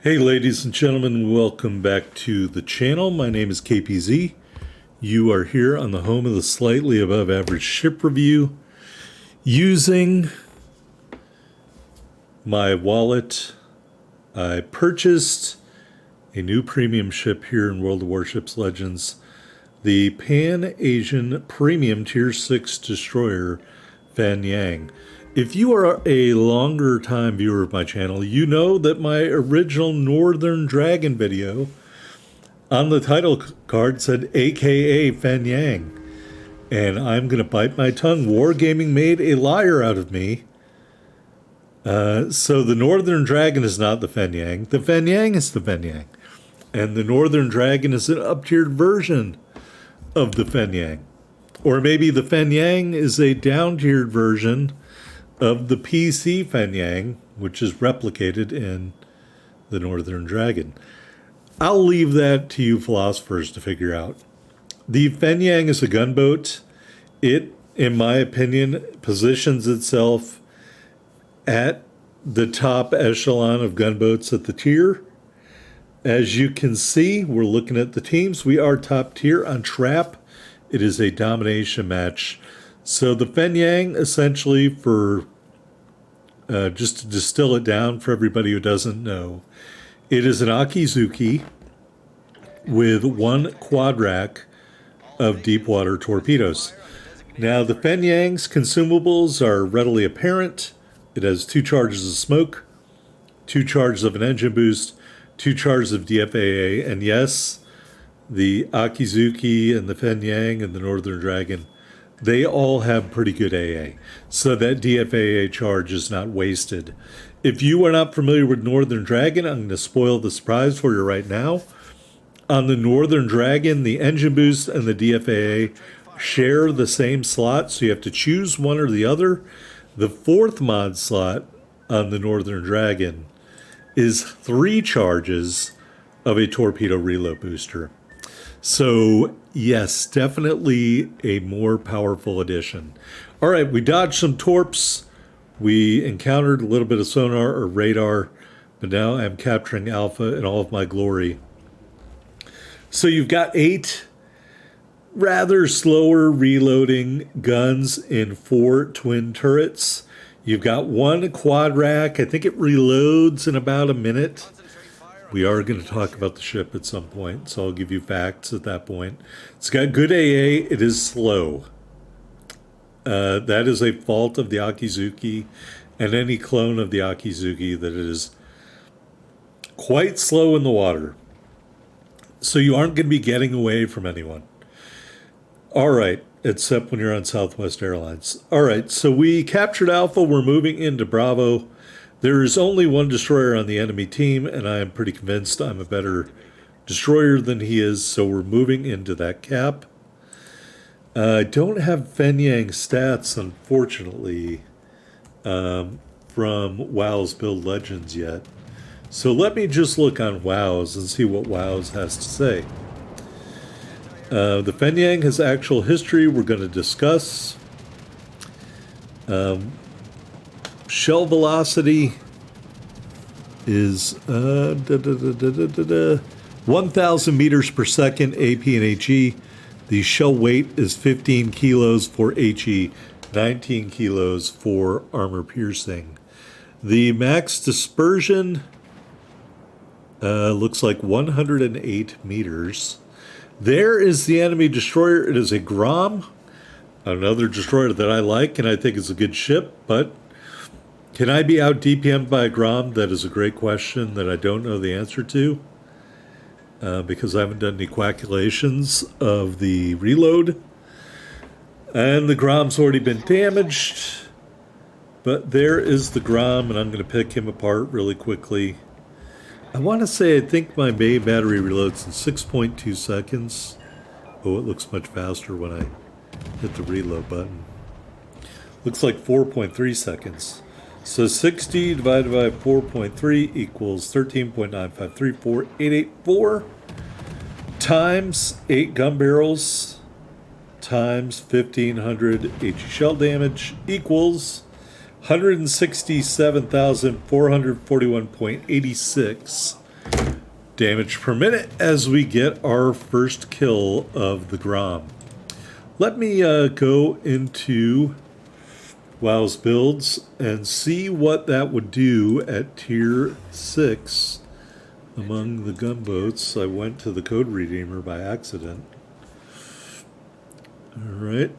Hey ladies and gentlemen, welcome back to the channel. My name is KPZ. You are here on the home of the slightly above average ship review using my wallet. I purchased a new premium ship here in World of Warships Legends, the Pan-Asian Premium Tier 6 Destroyer Fan Yang. If you are a longer time viewer of my channel, you know that my original Northern Dragon video on the title card said AKA Fan Yang. And I'm going to bite my tongue. Wargaming made a liar out of me. So the Northern Dragon is not the Fan Yang. The Fan Yang is the Fan Yang. And the Northern Dragon is an up-tiered version of the Fan Yang. Or maybe the Fan Yang is a down-tiered version of the PC Fan Yang, which is replicated in the Northern Dragon. I'll leave that to you philosophers to figure out. The Fan Yang is a gunboat. It, in my opinion, positions itself at the top echelon of gunboats at the tier. As you can see, we're looking at the teams. We are top tier on trap. It is a domination match. So the Fan Yang, essentially, for just to distill it down for everybody who doesn't know, it is an Akizuki with one quad rack of deep water torpedoes. Now, the Fan Yang's consumables are readily apparent. It has 2 charges of smoke, 2 charges of an engine boost, 2 charges of DFAA, and yes, the Akizuki and the Fan Yang and the Northern Dragon, they all have pretty good AA. So that DFAA charge is not wasted. If you are not familiar with Northern Dragon, I'm going to spoil the surprise for you right now. On the Northern Dragon, the engine boost and the DFAA share the same slot, so you have to choose one or the other. The 4th mod slot on the Northern Dragon is 3 charges of a torpedo reload booster. So, yes, definitely a more powerful addition. All right, we dodged some torps. We encountered a little bit of sonar or radar, but now I'm capturing Alpha in all of my glory. So you've got 8 rather slower reloading guns in 4 twin turrets. You've got 1 quad rack. I think it reloads in about a minute. We are going to talk about the ship at some point, so I'll give you facts at that point. It's got good AA. It is slow. That is a fault of the Akizuki and any clone of the Akizuki, that it is quite slow in the water. So you aren't going to be getting away from anyone. All right, except when you're on Southwest Airlines. All right, so we captured Alpha. We're moving into Bravo. There is only 1 destroyer on the enemy team, and I am pretty convinced I'm a better destroyer than he is, so we're moving into that cap. I don't have Fan Yang stats, unfortunately, from WoW's Build Legends yet. So let me just look on WoW's and see what WoW's has to say. The Fan Yang has actual history we're going to discuss. Shell velocity is 1,000 meters per second AP and HE. The shell weight is 15 kilos for HE, 19 kilos for armor piercing. The max dispersion looks like 108 meters. There is the enemy destroyer. It is a Grom, another destroyer that I like and I think is a good ship, but can I be out DPM'd by a Grom? That is a great question that I don't know the answer to because I haven't done any calculations of the reload. And the Grom's already been damaged, but there is the Grom, and I'm going to pick him apart really quickly. I want to say I think my main battery reloads in 6.2 seconds. Oh, it looks much faster when I hit the reload button. Looks like 4.3 seconds. So 60 divided by 4.3 equals 13.953484 times 8 gun barrels times 1,500 HE shell damage equals 167,441.86 damage per minute as we get our first kill of the Grom. Let me go into WoW's builds and see what that would do at tier 6 among the gunboats. I went to the code redeemer by accident. Alright,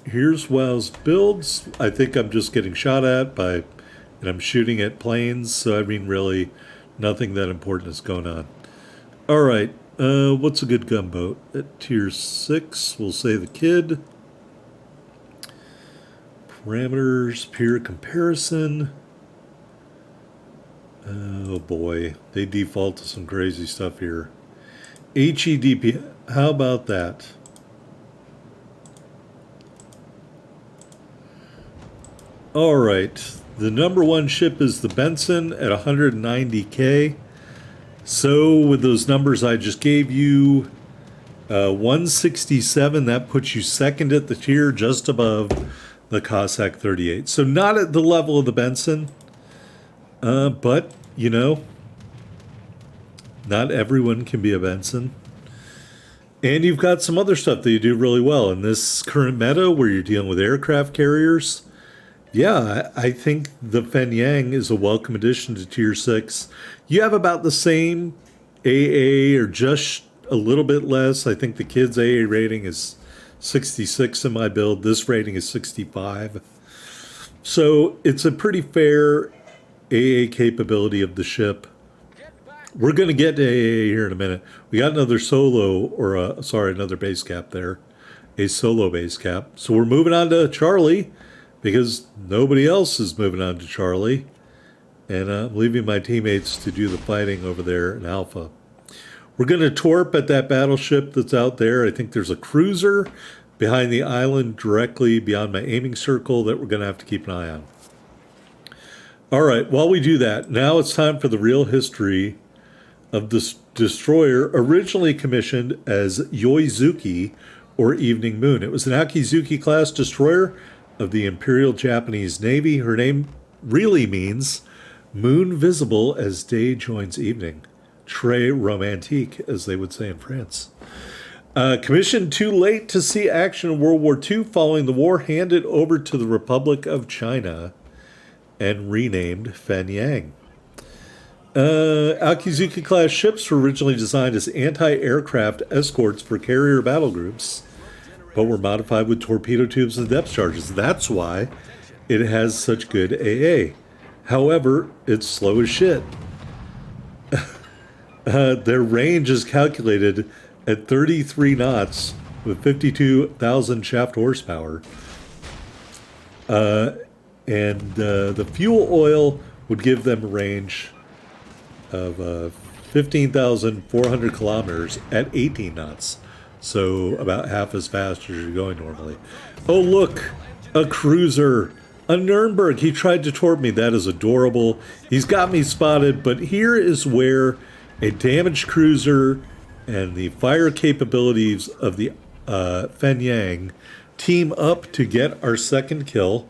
here's WoW's builds. I think I'm just getting shot at by, and I'm shooting at planes, so I mean really nothing that important is going on. Alright, what's a good gunboat? At tier 6, we'll say the Kid. Parameters, peer comparison. Oh boy, they default to some crazy stuff here. HEDP, how about that? Alright, the number one ship is the Benson at 190k. So with those numbers I just gave you, 167, that puts you second at the tier, just above the Cossack 38. So not at the level of the Benson, but, you know, not everyone can be a Benson. And you've got some other stuff that you do really well. In this current meta where you're dealing with aircraft carriers, yeah, I think the Fenyang is a welcome addition to tier 6. You have about the same AA or just a little bit less. I think the Kid's AA rating is 66 in my build. This rating is 65. So it's a pretty fair AA capability of the ship. We're going to get to AA here in a minute. We got another solo, or another base cap there. A solo base cap. So we're moving on to Charlie, because nobody else is moving on to Charlie. And I'm leaving my teammates to do the fighting over there in Alpha. We're going to torp at that battleship that's out there. I think there's a cruiser behind the island directly beyond my aiming circle that we're going to have to keep an eye on. All right, while we do that, now it's time for the real history of this destroyer, originally commissioned as Yoizuki, or Evening Moon. It was an Akizuki-class destroyer of the Imperial Japanese Navy. Her name really means moon visible as day joins evening. Très romantique, as they would say in France. Commissioned too late to see action in World War II, following the war, handed over to the Republic of China and renamed Fenyang. Akizuki-class ships were originally designed as anti-aircraft escorts for carrier battle groups, but were modified with torpedo tubes and depth charges. That's why it has such good AA. However, it's slow as shit. Their range is calculated at 33 knots with 52,000 shaft horsepower. And the fuel oil would give them a range of 15,400 kilometers at 18 knots. So about half as fast as you're going normally. Oh, look, a cruiser. A Nuremberg. He tried to torp me. That is adorable. He's got me spotted, but here is where a damaged cruiser and the fire capabilities of the Fenyang team up to get our second kill.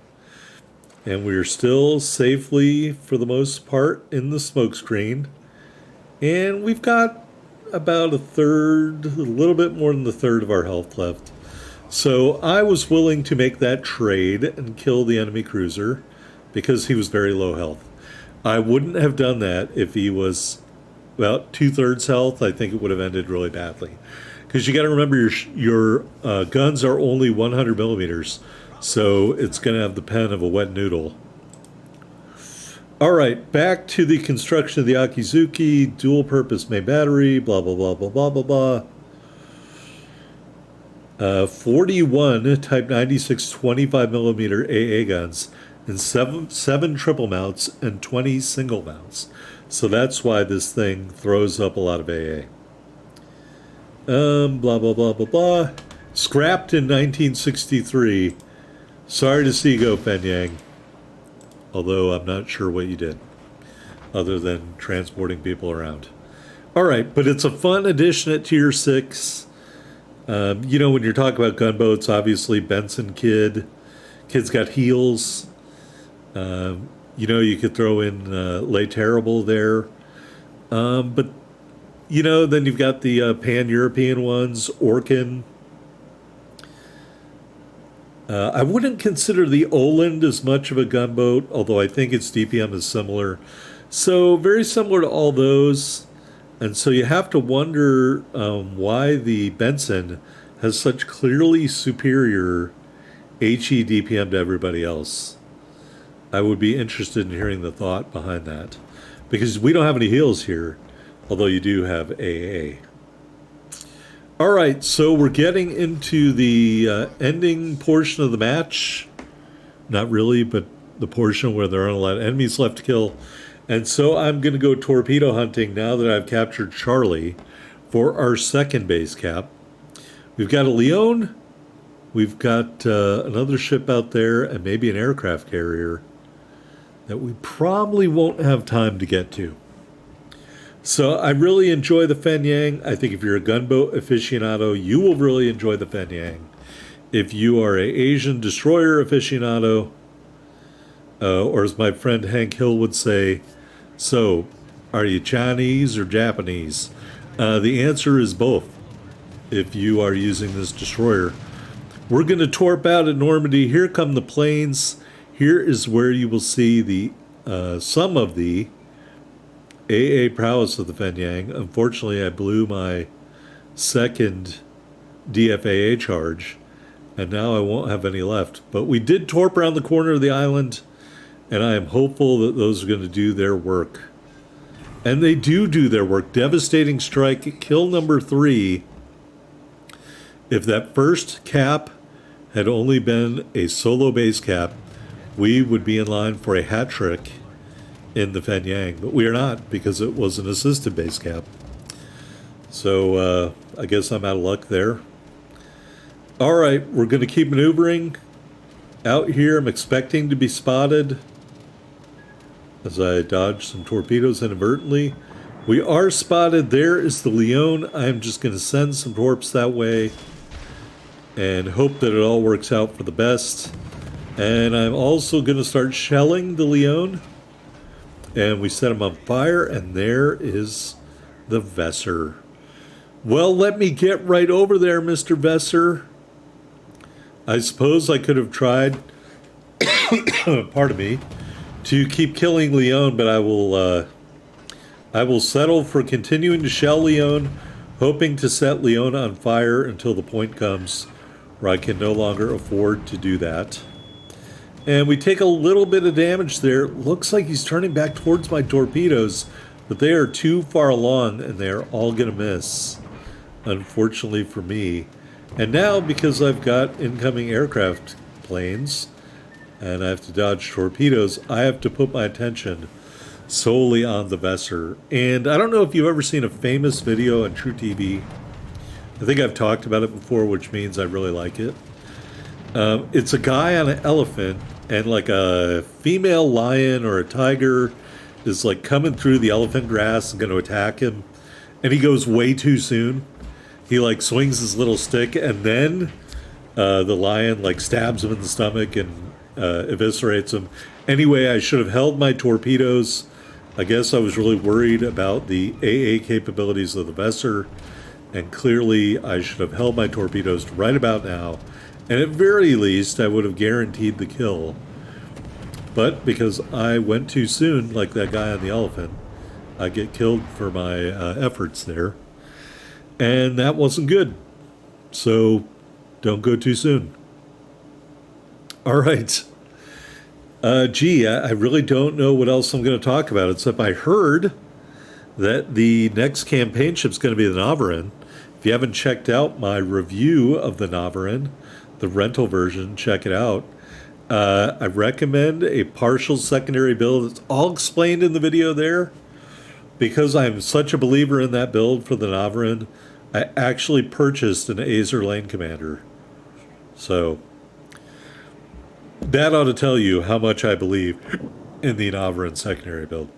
And we're still safely, for the most part, in the smokescreen. And we've got about a little bit more than a third of our health left. So I was willing to make that trade and kill the enemy cruiser because he was very low health. I wouldn't have done that if he was about 2/3 health. I think it would have ended really badly. Because you got to remember your guns are only 100 millimeters. So it's going to have the pen of a wet noodle. All right, back to the construction of the Akizuki, dual-purpose main battery, blah, blah, blah, blah, blah, blah, blah. 41 Type 96 25 millimeter AA guns and seven triple mounts and 20 single mounts. So that's why this thing throws up a lot of AA. Blah, blah, blah, blah, blah. Scrapped in 1963. Sorry to see you go, Fenyang. Although I'm not sure what you did, other than transporting people around. All right, but it's a fun addition at Tier 6. You know, when you're talking about gunboats, obviously Benson Kid's got heels. You know, you could throw in Les Terrible there. But You know, then you've got the pan-European ones, Orkin. I wouldn't consider the Oland as much of a gunboat, although I think its DPM is similar. So very similar to all those. And so you have to wonder why the Benson has such clearly superior HE DPM to everybody else. I would be interested in hearing the thought behind that. Because we don't have any heals here, although you do have AA. All right, so we're getting into the ending portion of the match. Not really, but the portion where there aren't a lot of enemies left to kill. And so I'm going to go torpedo hunting now that I've captured Charlie for our second base cap. We've got a Leon. We've got another ship out there and maybe an aircraft carrier that we probably won't have time to get to. So I really enjoy the Fenyang. I think if you're a gunboat aficionado, you will really enjoy the Fenyang. If you are an Asian destroyer aficionado, or as my friend Hank Hill would say, so are you Chinese or Japanese? The answer is both if you are using this destroyer. We're going to torp out at Normandy. Here come the planes. Here is where you will see the some of the AA prowess of the Fenyang. Unfortunately, I blew my second DFAA charge, and now I won't have any left. But we did torp around the corner of the island, and I am hopeful that those are going to do their work. And they do their work. Devastating strike, kill number 3. If that first cap had only been a solo base cap, we would be in line for a hat trick in the Fenyang, but we are not because it was an assisted base cap. So I guess I'm out of luck there. All right, we're going to keep maneuvering out here. I'm expecting to be spotted as I dodge some torpedoes inadvertently. We are spotted. There is the Leon. I'm just going to send some torps that way and hope that it all works out for the best. And I'm also going to start shelling the Leon. And we set him on fire, and there is the Vesser. Well, let me get right over there, Mr. Vesser. I suppose I could have tried, pardon me, to keep killing Leon, but I will settle for continuing to shell Leon, hoping to set Leon on fire until the point comes where I can no longer afford to do that. And we take a little bit of damage there. Looks like he's turning back towards my torpedoes, but they are too far along and they are all going to miss, unfortunately for me. And now, because I've got incoming aircraft planes and I have to dodge torpedoes, I have to put my attention solely on the Vesser. And I don't know if you've ever seen a famous video on True TV. I think I've talked about it before, which means I really like it. It's a guy on an elephant, and like a female lion or a tiger is like coming through the elephant grass and going to attack him, and he goes way too soon. He like swings his little stick, and then the lion like stabs him in the stomach and eviscerates him. Anyway, I should have held my torpedoes. I guess I was really worried about the AA capabilities of the Vesser, and clearly I should have held my torpedoes right about now. And at very least, I would have guaranteed the kill. But because I went too soon, like that guy on the elephant, I get killed for my efforts there. And that wasn't good. So don't go too soon. All right. I really don't know what else I'm going to talk about, except I heard that the next campaign ship's going to be the Navarin. If you haven't checked out my review of the Navarin, the rental version, check it out. I recommend a partial secondary build. It's all explained in the video there. Because I'm such a believer in that build for the Navarin, I actually purchased an Azer Lane Commander. So that ought to tell you how much I believe in the Navarin secondary build.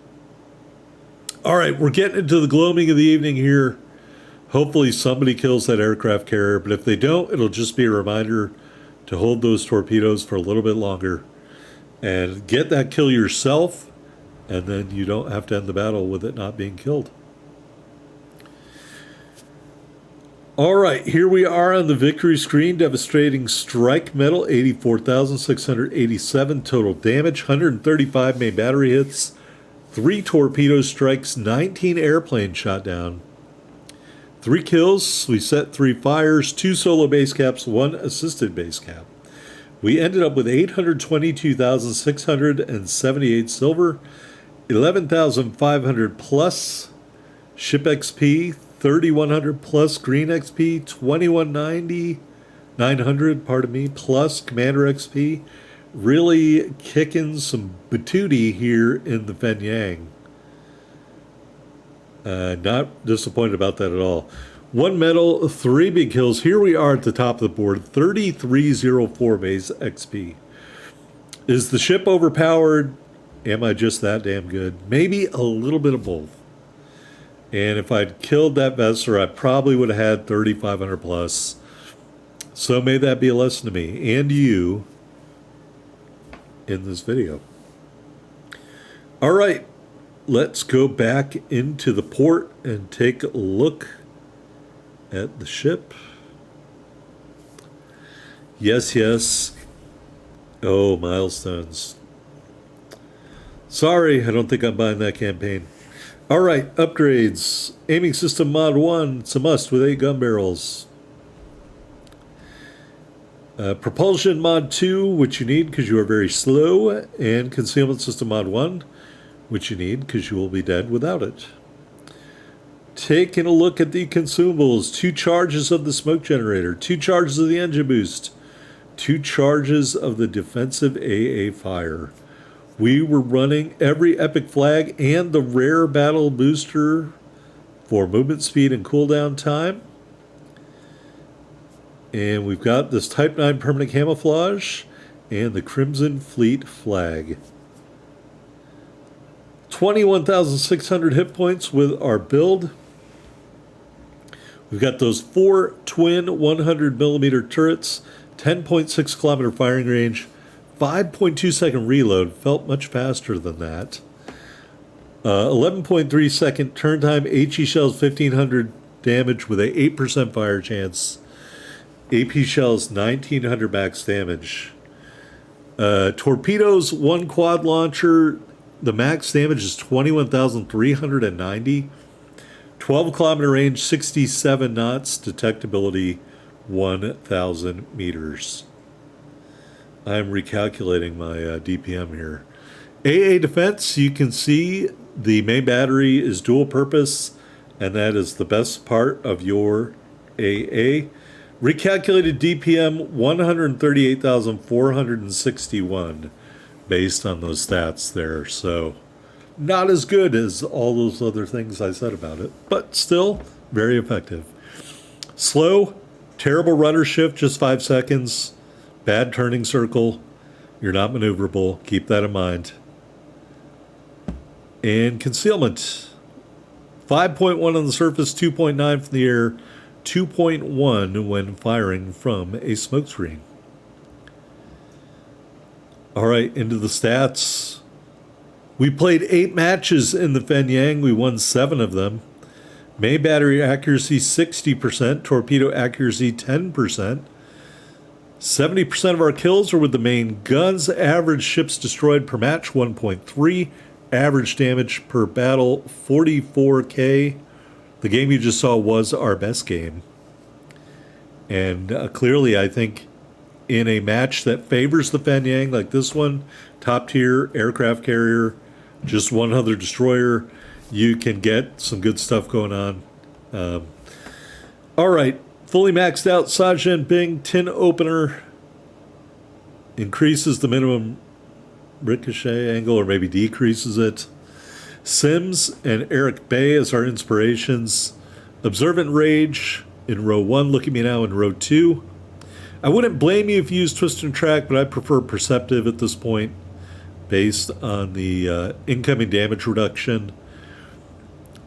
All right, we're getting into the gloaming of the evening here. Hopefully somebody kills that aircraft carrier, but if they don't, it'll just be a reminder to hold those torpedoes for a little bit longer and get that kill yourself, and then you don't have to end the battle with it not being killed. All right, here we are on the victory screen. Devastating strike metal, 84,687 total damage, 135 main battery hits, 3 torpedo strikes, 19 airplanes shot down, 3 kills. We set 3 fires, 2 solo base caps, 1 assisted base cap. We ended up with 822,678 silver, 11,500 plus ship XP, 3,100 plus green XP, 2,190, 900, pardon me, plus commander XP. Really kicking some batootie here in the Fenyang. Not disappointed about that at all. 1 medal, 3 big kills. Here we are at the top of the board, 3,304 base XP. Is the ship overpowered? Am I just that damn good? Maybe a little bit of both. And if I'd killed that vessel, I probably would have had 3,500 plus. So may that be a lesson to me and you in this video. All right, let's go back into the port and take a look at the ship. Yes, yes. Oh, milestones. Sorry, I don't think I'm buying that campaign. All right, upgrades. Aiming system mod 1, it's a must with 8 gun barrels. Propulsion mod 2, which you need because you are very slow. And concealment system mod 1, which you need because you will be dead without it. Taking a look at the consumables. 2 charges of the smoke generator, 2 charges of the engine boost, 2 charges of the defensive AA fire. We were running every epic flag and the rare battle booster for movement speed and cooldown time. And we've got this Type 9 permanent camouflage and the Crimson Fleet flag. 21,600 hit points with our build. We've got those 4 twin 100 millimeter turrets, 10.6 kilometer firing range, 5.2 second reload, felt much faster than that. 11.3 second turn time, HE shells 1500 damage with a 8% fire chance. AP shells 1900 max damage. Torpedoes, 1 quad launcher, the max damage is 21,390. 12 kilometer range, 67 knots, detectability 1,000 meters. I'm recalculating my DPM here. AA defense, you can see the main battery is dual purpose, and that is the best part of your AA. Recalculated DPM 138,461 based on those stats there. So not as good as all those other things I said about it, but still very effective. Slow, terrible rudder shift, just 5 seconds. Bad turning circle. You're not maneuverable. Keep that in mind. And concealment. 5.1 on the surface, 2.9 from the air, 2.1 when firing from a smokescreen. All right, into the stats. We played 8 matches in the Fenyang. We won 7 of them. Main battery accuracy 60%, torpedo accuracy 10%. 70% of our kills are with the main guns. Average ships destroyed per match 1.3. Average damage per battle 44k. The game you just saw was our best game. And clearly, I think in a match that favors the Fenyang, like this one, top tier aircraft carrier, just 1 other destroyer, you can get some good stuff going on. All right. Fully maxed out Sajin Bing tin opener. Increases the minimum ricochet angle or maybe decreases it. Sims and Eric Bay as our inspirations. Observant Rage in row 1. Look at me now in row 2. I wouldn't blame you if you use Twist and Track, but I prefer Perceptive at this point based on the incoming damage reduction.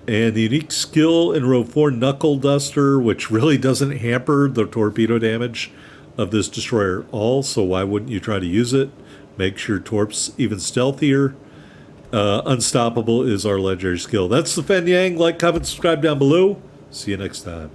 And the unique skill in row 4, Knuckle Duster, which really doesn't hamper the torpedo damage of this destroyer at all, so why wouldn't you try to use it? Makes your torps even stealthier. Unstoppable is our legendary skill. That's the Fenyang. Like, comment, subscribe down below. See you next time.